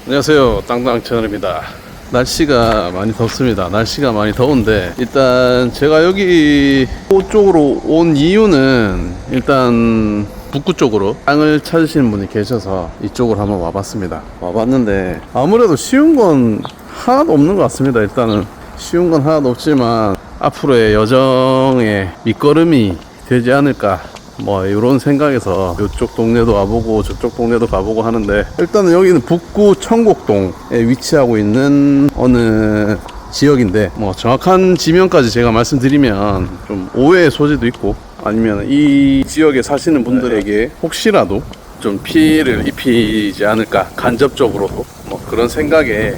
안녕하세요, 땅땅 채널입니다. 날씨가 많이 덥습니다. 날씨가 많이 더운데 일단 제가 여기 쪽으로 온 이유는 일단 북구 쪽으로 땅을 찾으시는 분이 계셔서 이쪽으로 한번 와봤습니다. 와봤는데 아무래도 쉬운 건 하나도 없는 것 같습니다. 일단은 쉬운 건 하나도 없지만 앞으로의 여정의 밑거름이 되지 않을까, 뭐 이런 생각에서 이쪽 동네도 와보고 저쪽 동네도 가보고 하는데, 일단은 여기는 북구 청곡동에 위치하고 있는 어느 지역인데, 뭐 정확한 지명까지 제가 말씀드리면 좀 오해의 소지도 있고, 아니면 이 지역에 사시는 분들에게 혹시라도 좀 피해를 입히지 않을까, 간접적으로도 뭐 그런 생각에,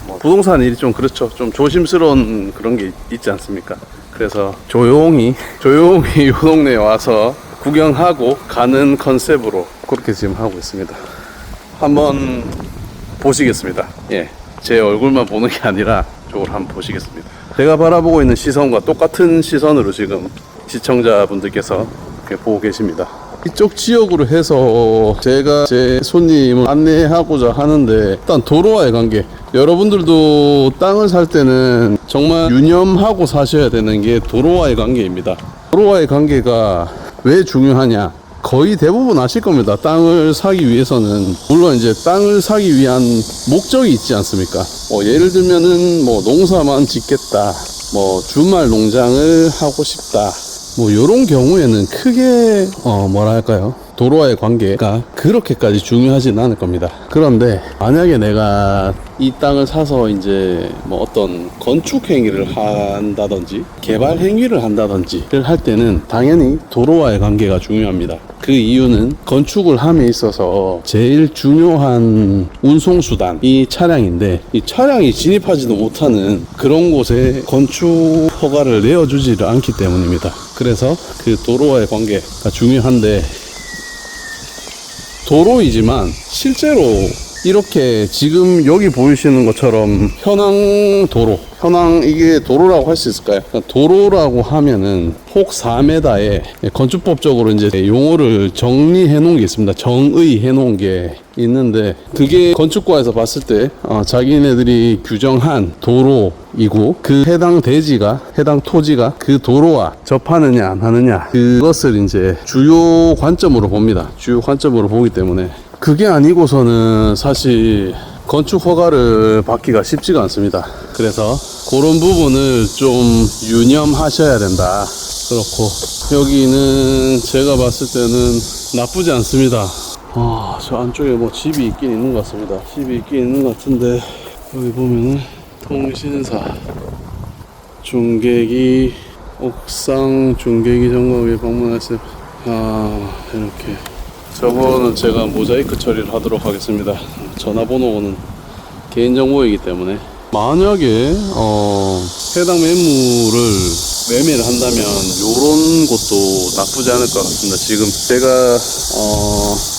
뭐 부동산 일이 좀 그렇죠, 좀 조심스러운 그런 게 있지 않습니까? 그래서 조용히 이 동네에 와서 구경하고 가는 컨셉으로 그렇게 지금 하고 있습니다. 한번 보시겠습니다. 예, 제 얼굴만 보는 게 아니라 저걸 한번 보시겠습니다. 제가 바라보고 있는 시선과 똑같은 시선으로 지금 시청자분들께서 이렇게 보고 계십니다. 이쪽 지역으로 해서 제가 제 손님을 안내하고자 하는데, 일단 도로와의 관계, 여러분들도 땅을 살 때는 정말 유념하고 사셔야 되는 게 도로와의 관계입니다. 도로와의 관계가 왜 중요하냐, 거의 대부분 아실 겁니다. 땅을 사기 위해서는 물론 이제 땅을 사기 위한 목적이 있지 않습니까? 뭐 예를 들면은 뭐 농사만 짓겠다, 뭐 주말 농장을 하고 싶다, 뭐 요런 경우에는 크게 뭐랄까요, 도로와의 관계가 그렇게까지 중요하진 않을 겁니다. 그런데 만약에 내가 이 땅을 사서 이제 뭐 어떤 건축 행위를 한다든지 개발 행위를 한다든지를 할 때는 당연히 도로와의 관계가 중요합니다. 그 이유는 건축을 함에 있어서 제일 중요한 운송수단이 차량인데, 이 차량이 진입하지도 못하는 그런 곳에 건축 허가를 내어주지를 않기 때문입니다. 그래서 그 도로와의 관계가 중요한데, 도로이지만 실제로 이렇게 지금 여기 보이시는 것처럼 현황, 이게 도로라고 할 수 있을까요? 도로라고 하면은 폭 4m에 건축법적으로 이제 용어를 정리해 놓은 게 있습니다. 정의해 놓은 게 있는데, 그게 건축과에서 봤을 때 자기네들이 규정한 도로이고, 그 해당 대지가, 해당 토지가 그 도로와 접하느냐 안 하느냐, 그것을 이제 주요 관점으로 봅니다. 주요 관점으로 보기 때문에 그게 아니고서는 사실 건축 허가를 받기가 쉽지가 않습니다. 그래서 그런 부분을 좀 유념하셔야 된다. 그렇고 여기는 제가 봤을 때는 나쁘지 않습니다. 저 안쪽에 뭐 집이 있긴 있는 것 같습니다. 집이 있긴 있는 것 같은데, 여기 보면은 통신사 중계기, 옥상 중계기 점검에 방문했을 이렇게. 저거는 제가 모자이크 처리를 하도록 하겠습니다. 전화번호는 개인정보이기 때문에 만약에 해당 매물을 매매를 한다면 요런 곳도 나쁘지 않을 것 같습니다. 지금 제가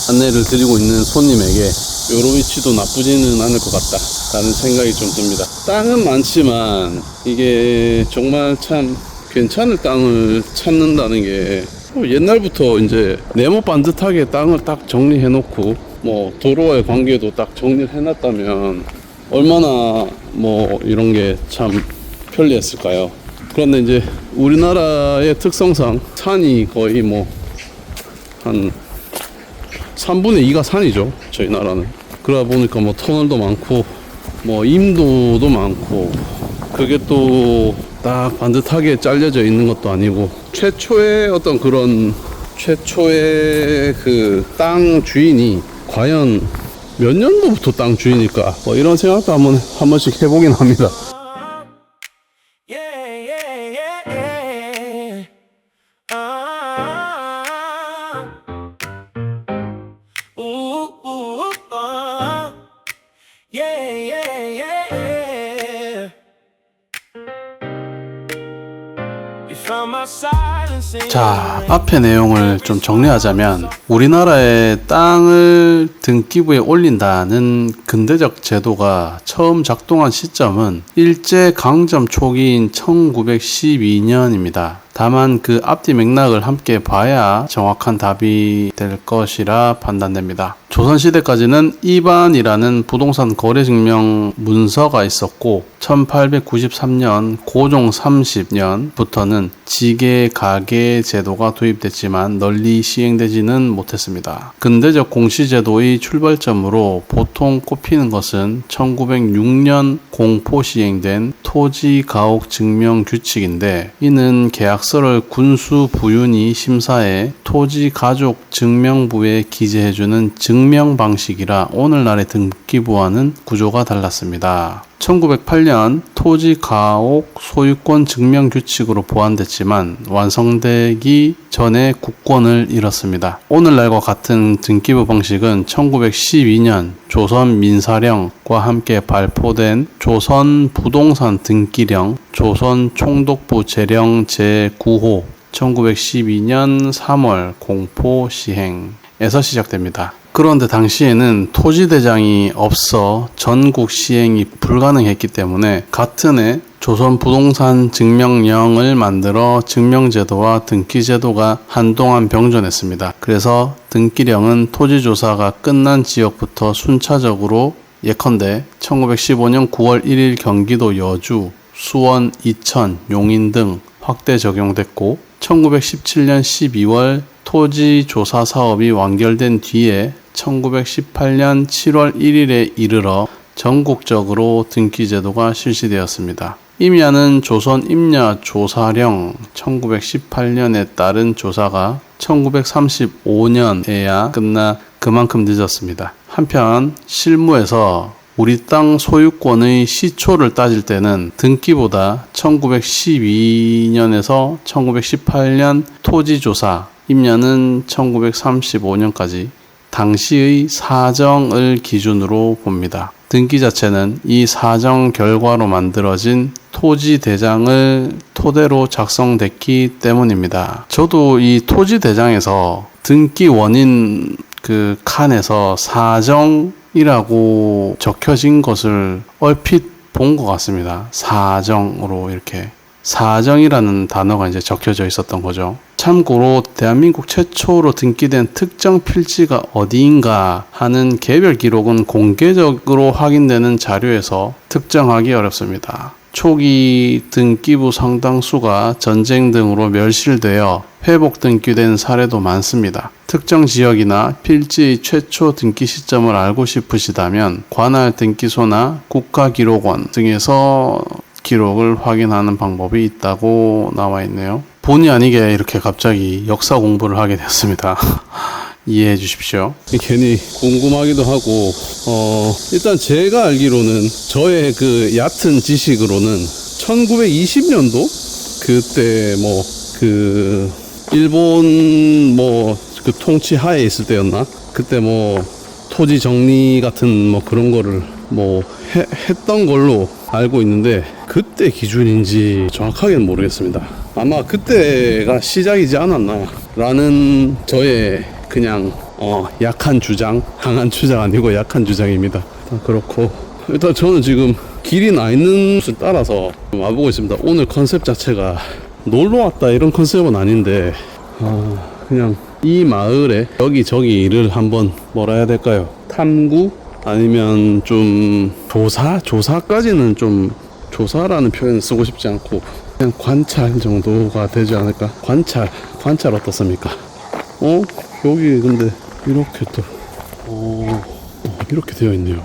안내를 드리고 있는 손님에게 요런 위치도 나쁘지는 않을 것 같다 라는 생각이 좀 듭니다. 땅은 많지만 이게 정말 참 괜찮은 땅을 찾는다는 게, 옛날부터 이제 네모 반듯하게 땅을 딱 정리해 놓고 뭐 도로와의 관계도 딱 정리를 해 놨다면 얼마나 뭐 이런 게 참 편리했을까요? 그런데 이제 우리나라의 특성상 산이 거의 뭐 한 3분의 2가 산이죠, 저희 나라는. 그러다 보니까 뭐 터널도 많고 뭐 임도도 많고, 그게 또 딱 반듯하게 잘려져 있는 것도 아니고, 최초의 그 땅 주인이 과연 몇 년도부터 땅 주인일까, 뭐 이런 생각도 한 번씩 해보긴 합니다. 자, 앞의 내용을 좀 정리하자면, 우리나라의 땅을 등기부에 올린다는 근대적 제도가 처음 작동한 시점은 일제강점 초기인 1912년입니다. 다만 그 앞뒤 맥락을 함께 봐야 정확한 답이 될 것이라 판단됩니다. 조선시대까지는 이반이라는 부동산 거래 증명 문서가 있었고 1893년 고종 30년부터는 지계 가계 제도가 도입됐지만 널리 시행되지는 못했습니다. 근대적 공시제도의 출발점으로 보통 꼽히는 것은 1906년 공포 시행된 토지가옥 증명 규칙인데, 이는 계약서를 군수 부윤이 심사해 토지가족 증명부에 기재해주는 증명 방식이라 오늘날의 등기부와는 구조가 달랐습니다. 1908년 토지가옥 소유권 증명 규칙으로 보완됐지만 완성되기 전에 국권을 잃었습니다. 오늘날과 같은 등기부 방식은 1912년 조선 민사령과 함께 발표된 조선 부동산 등기령 조선 총독부 제령 제9호 1912년 3월 공포 시행에서 시작됩니다. 그런데 당시에는 토지대장이 없어 전국 시행이 불가능했기 때문에 같은 해 조선 부동산 증명령을 만들어 증명제도와 등기제도가 한동안 병존했습니다. 그래서 등기령은 토지조사가 끝난 지역부터 순차적으로 예컨대 1915년 9월 1일 경기도 여주, 수원, 이천, 용인 등 확대 적용됐고 1917년 12월 토지조사 사업이 완결된 뒤에 1918년 7월 1일에 이르러 전국적으로 등기제도가 실시되었습니다. 임야는 조선 임야조사령 1918년에 따른 조사가 1935년에야 끝나 그만큼 늦었습니다. 한편 실무에서 우리 땅 소유권의 시초를 따질 때는 등기보다 1912년에서 1918년 토지조사, 임야는 1935년까지 당시의 사정을 기준으로 봅니다. 등기 자체는 이 사정 결과로 만들어진 토지대장을 토대로 작성됐기 때문입니다. 저도 이 토지대장에서 등기 원인 그 칸에서 사정이라고 적혀진 것을 얼핏 본 것 같습니다. 사정으로 이렇게 사정이라는 단어가 이제 적혀져 있었던 거죠. 참고로 대한민국 최초로 등기된 특정 필지가 어디인가 하는 개별 기록은 공개적으로 확인되는 자료에서 특정하기 어렵습니다. 초기 등기부 상당수가 전쟁 등으로 멸실되어 회복 등기된 사례도 많습니다. 특정 지역이나 필지의 최초 등기 시점을 알고 싶으시다면 관할 등기소나 국가기록원 등에서 기록을 확인하는 방법이 있다고 나와 있네요. 본의 아니게 이렇게 갑자기 역사 공부를 하게 됐습니다. 이해해 주십시오. 괜히 궁금하기도 하고, 일단 제가 알기로는 저의 그 얕은 지식으로는 1920년도 그때 일본 그 통치 하에 있을 때였나? 그때 토지 정리 같은 그런 거를 했던 걸로 알고 있는데, 그때 기준인지 정확하게는 모르겠습니다. 아마 그때가 시작이지 않았나 라는 저의 그냥 약한 주장, 강한 주장 아니고 약한 주장입니다. 그렇고 일단 저는 지금 길이 나 있는 곳을 따라서 와보고 있습니다. 오늘 컨셉 자체가 놀러 왔다 이런 컨셉은 아닌데 그냥 이 마을에 여기저기를 한번 뭐라 해야 될까요? 탐구? 아니면 좀 조사까지는 좀 조사라는 표현을 쓰고 싶지 않고 그냥 관찰 정도가 되지 않을까? 관찰 어떻습니까? 여기 근데 이렇게 또 이렇게 되어 있네요.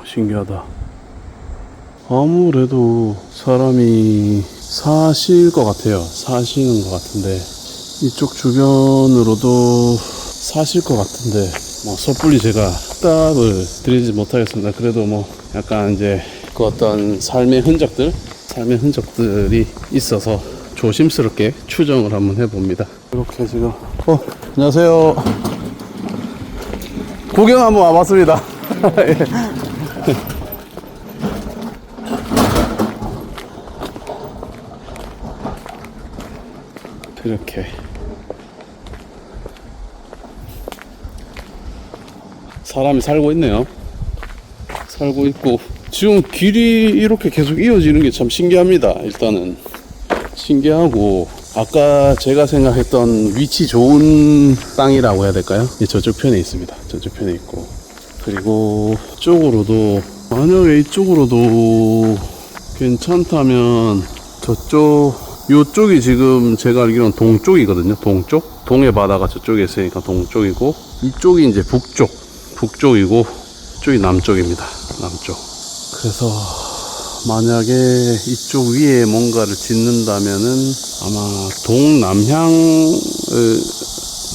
신기하다. 아무래도 사람이 사실 것 같아요. 사시는 것 같은데 이쪽 주변으로도 사실 것 같은데 섣불리 제가 답을 드리지 못하겠습니다. 그래도 약간 이제 그 어떤 삶의 흔적들이 있어서 조심스럽게 추정을 한번 해봅니다. 이렇게 지금 안녕하세요. 구경 한번 와봤습니다. 이렇게 사람이 살고 있네요. 살고 있고 지금 길이 이렇게 계속 이어지는 게 참 신기합니다. 일단은 신기하고, 아까 제가 생각했던 위치 좋은 땅이라고 해야 될까요? 저쪽 편에 있습니다. 저쪽 편에 있고, 그리고 이쪽으로도, 만약에 이쪽으로도 괜찮다면 요쪽이 지금 제가 알기로는 동쪽이거든요. 동쪽? 동해 바다가 저쪽에 있으니까 동쪽이고, 이쪽이 이제 북쪽이고, 이쪽이 남쪽입니다. 남쪽. 그래서 만약에 이쪽 위에 뭔가를 짓는다면은 아마 동남향을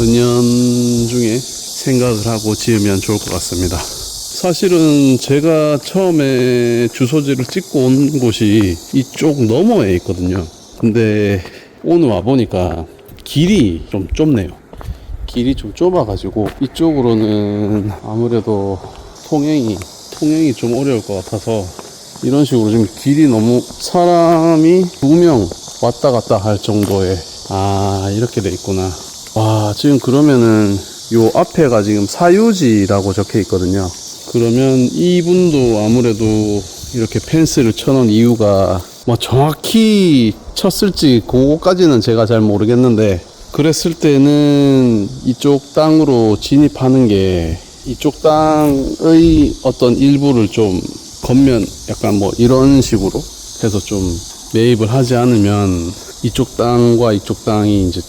은연 중에 생각을 하고 지으면 좋을 것 같습니다. 사실은 제가 처음에 주소지를 찍고 온 곳이 이쪽 너머에 있거든요. 근데 오늘 와보니까 길이 좀 좁네요. 길이 좀 좁아가지고 이쪽으로는 아무래도 통행이 좀 어려울 것 같아서, 이런 식으로 지금 길이 너무 사람이 2명 왔다 갔다 할 정도의, 이렇게 돼 있구나. 와, 지금 그러면은 요 앞에가 지금 사유지라고 적혀 있거든요. 그러면 이분도 아무래도 이렇게 펜스를 쳐놓은 이유가 뭐 정확히 쳤을지 그거까지는 제가 잘 모르겠는데, 그랬을 때는 이쪽 땅으로 진입하는 게 이쪽 땅의 어떤 일부를 좀 겉면 약간 뭐 이런 식으로 해서 좀 매입을 하지 않으면 이쪽 땅과 이쪽 땅이 이제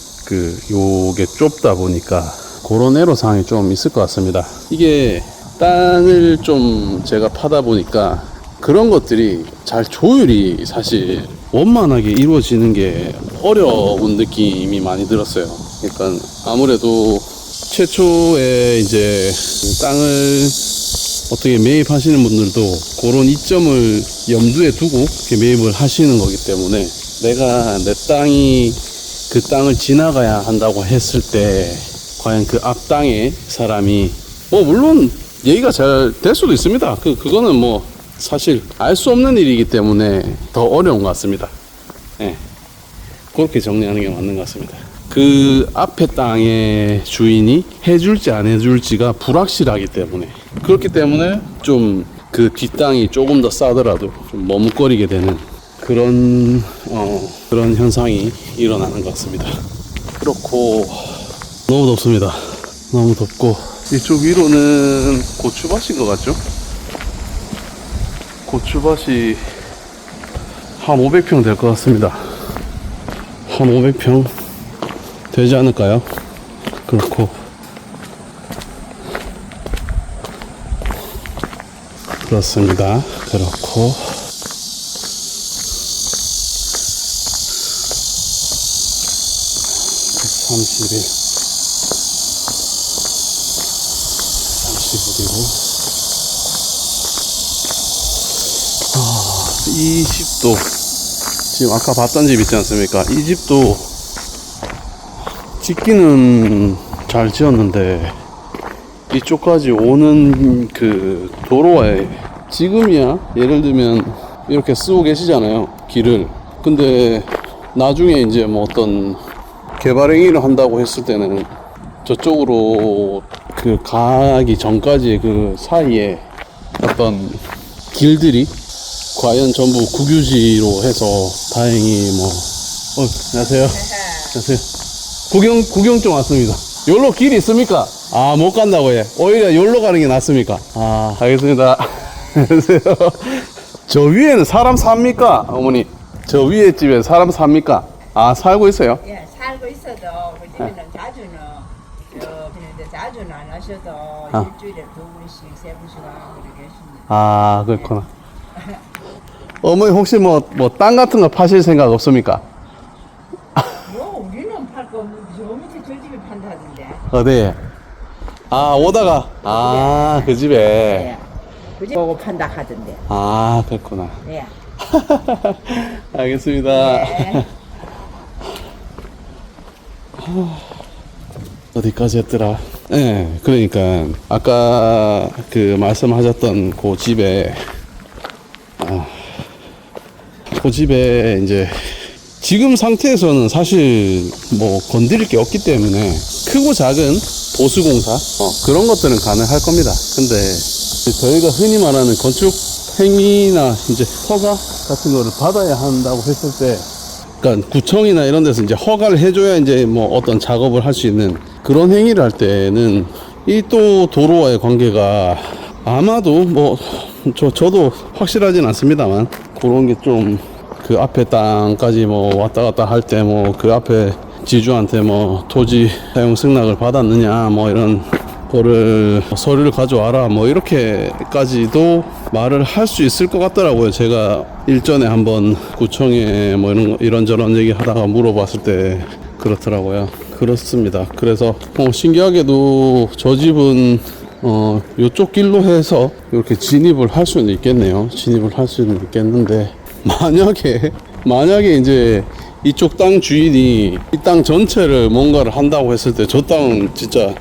요게 좁다 보니까 그런 애로사항이 좀 있을 것 같습니다. 이게 땅을 좀 제가 파다 보니까 그런 것들이 잘 조율이 사실 원만하게 이루어지는 게 어려운 느낌이 많이 들었어요. 그러니까 아무래도 최초에 이제 땅을 어떻게 매입하시는 분들도 그런 이점을 염두에 두고 이렇게 매입을 하시는 거기 때문에, 내가 내 땅이 그 땅을 지나가야 한다고 했을 때 과연 그 앞 땅에 사람이 물론 얘기가 잘 될 수도 있습니다. 그거는 뭐 사실 알 수 없는 일이기 때문에 더 어려운 것 같습니다. 네. 그렇게 정리하는 게 맞는 것 같습니다. 그 앞에 땅의 주인이 해줄지 안 해줄지가 불확실하기 때문에, 그렇기 때문에 좀 그 뒷땅이 조금 더 싸더라도 좀 머뭇거리게 되는 그런 현상이 일어나는 것 같습니다. 그렇고, 너무 덥습니다. 너무 덥고, 이쪽 위로는 고추밭인 것 같죠? 고추밭이 한 500평 될 것 같습니다. 한 500평 되지 않을까요? 그렇고, 그렇습니다. 그렇고, 131, 35이고, 이 집도 지금 아까 봤던 집 있지 않습니까? 이 집도 짓기는 잘 지었는데 이쪽까지 오는 그 도로에, 지금이야 예를 들면 이렇게 쓰고 계시잖아요, 길을. 근데 나중에 이제 뭐 어떤 개발 행위를 한다고 했을 때는 저쪽으로 그 가기 전까지 그 사이에 어떤 길들이 과연 전부 국유지로 해서, 다행히 뭐 안녕하세요. 안녕하세요. 구경 좀 왔습니다. 여기로 길이 있습니까? 못 간다고 해. 오히려 여기로 가는 게 낫습니까? 알겠습니다. 안녕하세요. 저 위에는 사람 삽니까, 어머니? 저 위에 집에 사람 삽니까? 살고 있어요? 예, 살고 있어도 그 집에는 자주는 안 하셔도 일주일에 2분씩 3분씩 하고 계십니다. 그렇구나. 어머니 혹시 뭐 땅 같은 거 파실 생각 없습니까? 우리는 팔 거, 저 밑에 저 집에 판다던데. 어디? 오다가 그 집에. 예. 그 집 보고 판다 하던데. 그렇구나. 예. 알겠습니다. 네. 어디까지 했더라? 네, 그러니까 아까 그 말씀하셨던 그 집에 그 집에 이제 지금 상태에서는 사실 뭐 건드릴 게 없기 때문에 크고 작은 보수공사 그런 것들은 가능할 겁니다. 근데 저희가 흔히 말하는 건축 행위나 이제 허가 같은 거를 받아야 한다고 했을 때, 그러니까 구청이나 이런 데서 이제 허가를 해줘야 이제 뭐 어떤 작업을 할 수 있는 그런 행위를 할 때는 이 또 도로와의 관계가 아마도 뭐 저도 확실하진 않습니다만 그런 게 좀 그 앞에 땅까지 뭐 왔다 갔다 할 때 뭐 그 앞에 지주한테 뭐 토지 사용 승낙을 받았느냐 뭐 이런 거를 서류를 가져와라 뭐 이렇게까지도 말을 할 수 있을 것 같더라고요. 제가 일전에 한번 구청에 뭐 이런저런 얘기 하다가 물어봤을 때 그렇더라고요. 그렇습니다. 그래서 신기하게도 저 집은 요쪽 길로 해서 이렇게 진입을 할 수는 있겠네요. 진입을 할 수는 있겠는데 만약에 이제 이쪽 땅 주인이 이 땅 전체를 뭔가를 한다고 했을 때 저 땅은 진짜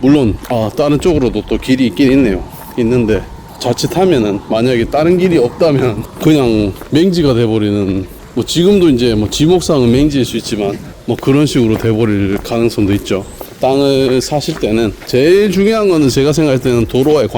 물론 다른 쪽으로도 또 길이 있긴 있네요. 있는데 자칫하면은 만약에 다른 길이 없다면 그냥 맹지가 돼버리는, 뭐 지금도 이제 뭐 지목상은 맹지일 수 있지만 뭐 그런 식으로 돼버릴 가능성도 있죠. 땅을 사실 때는 제일 중요한 거는 제가 생각할 때는 도로와의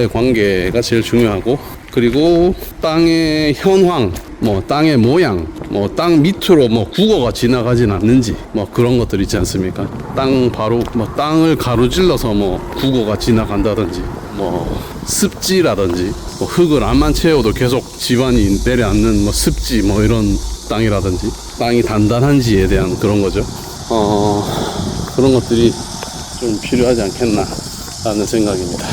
관계가 제일 중요하고, 그리고 땅의 현황, 뭐 땅의 모양, 뭐 땅 밑으로 뭐 국어가 지나가진 않는지 뭐 그런 것들 있지 않습니까? 땅 바로 뭐 땅을 가로질러서 뭐 국어가 지나간다든지 뭐 습지라든지 뭐 흙을 암만 채워도 계속 집안이 내려앉는 뭐 습지 뭐 이런 땅이라든지 땅이 단단한지에 대한 그런 거죠. 그런 것들이 좀 필요하지 않겠나 라는 생각입니다.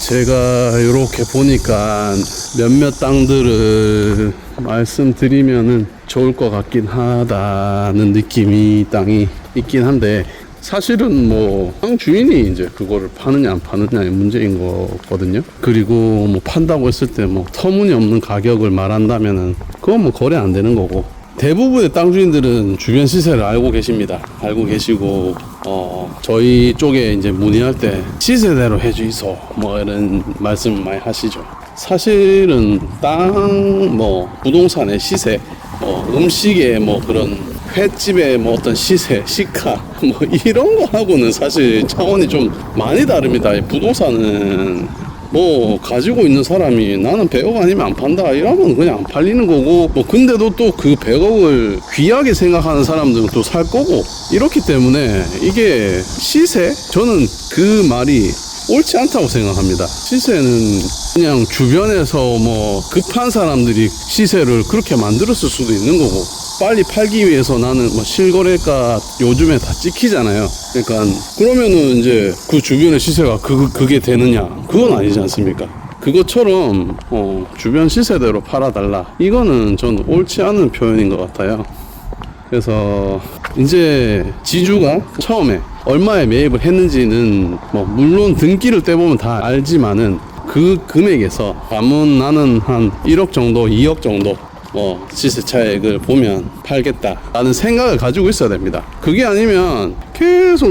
제가 이렇게 보니까 몇몇 땅들을 말씀드리면은 좋을 것 같긴 하다는 느낌이 땅이 있긴 한데, 사실은 뭐 땅 주인이 이제 그거를 파느냐 안 파느냐의 문제인 거거든요. 그리고 뭐 판다고 했을 때 뭐 터무니없는 가격을 말한다면은 그건 뭐 거래 안 되는 거고, 대부분의 땅 주인들은 주변 시세를 알고 계십니다. 알고 계시고 저희 쪽에 이제 문의할 때 시세대로 해주이소 뭐 이런 말씀 많이 하시죠. 사실은 땅 뭐 부동산의 시세, 음식의 뭐 그런 횟집의 뭐 어떤 시세, 시가 뭐 이런 거 하고는 사실 차원이 좀 많이 다릅니다. 부동산은 뭐 가지고 있는 사람이 나는 100억 아니면 안 판다 이러면 그냥 안 팔리는 거고, 뭐 근데도 또 그 100억을 귀하게 생각하는 사람들은 또 살 거고, 이렇기 때문에 이게 시세? 저는 그 말이 옳지 않다고 생각합니다. 시세는 그냥 주변에서 뭐 급한 사람들이 시세를 그렇게 만들었을 수도 있는 거고, 빨리 팔기 위해서 나는 뭐 실거래가 요즘에 다 찍히잖아요. 그러니까 그러면은 이제 그 주변의 시세가 그게 되느냐? 그건 아니지 않습니까? 그것처럼 주변 시세대로 팔아달라. 이거는 저는 옳지 않은 표현인 것 같아요. 그래서 이제 지주가 처음에 얼마에 매입을 했는지는 뭐 물론 등기를 떼보면 다 알지만은 그 금액에서 남은 나는 한 1억 정도, 2억 정도 시세 차익을 보면 팔겠다라는 생각을 가지고 있어야 됩니다. 그게 아니면 계속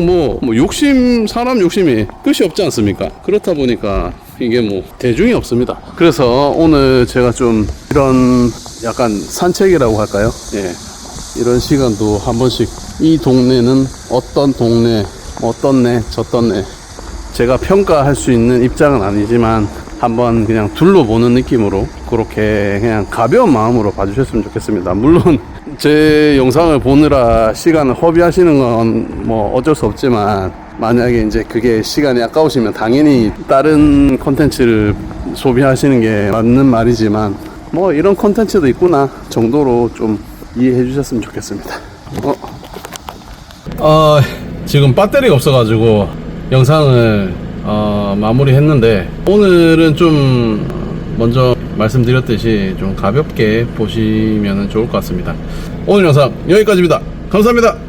사람 욕심이 끝이 없지 않습니까? 그렇다 보니까 이게 뭐 대중이 없습니다. 그래서 오늘 제가 좀 이런 약간 산책이라고 할까요? 예. 이런 시간도 한 번씩 이 동네는 어떤 동네, 어떻네, 저떻네, 제가 평가할 수 있는 입장은 아니지만 한번 그냥 둘러보는 느낌으로 그렇게 그냥 가벼운 마음으로 봐주셨으면 좋겠습니다. 물론 제 영상을 보느라 시간을 허비하시는 건 뭐 어쩔 수 없지만, 만약에 이제 그게 시간이 아까우시면 당연히 다른 콘텐츠를 소비하시는 게 맞는 말이지만, 뭐 이런 콘텐츠도 있구나 정도로 좀 이해해 주셨으면 좋겠습니다. 지금 배터리가 없어가지고 영상을 마무리 했는데, 오늘은 좀 먼저 말씀드렸듯이 좀 가볍게 보시면 좋을 것 같습니다. 오늘 영상 여기까지입니다. 감사합니다.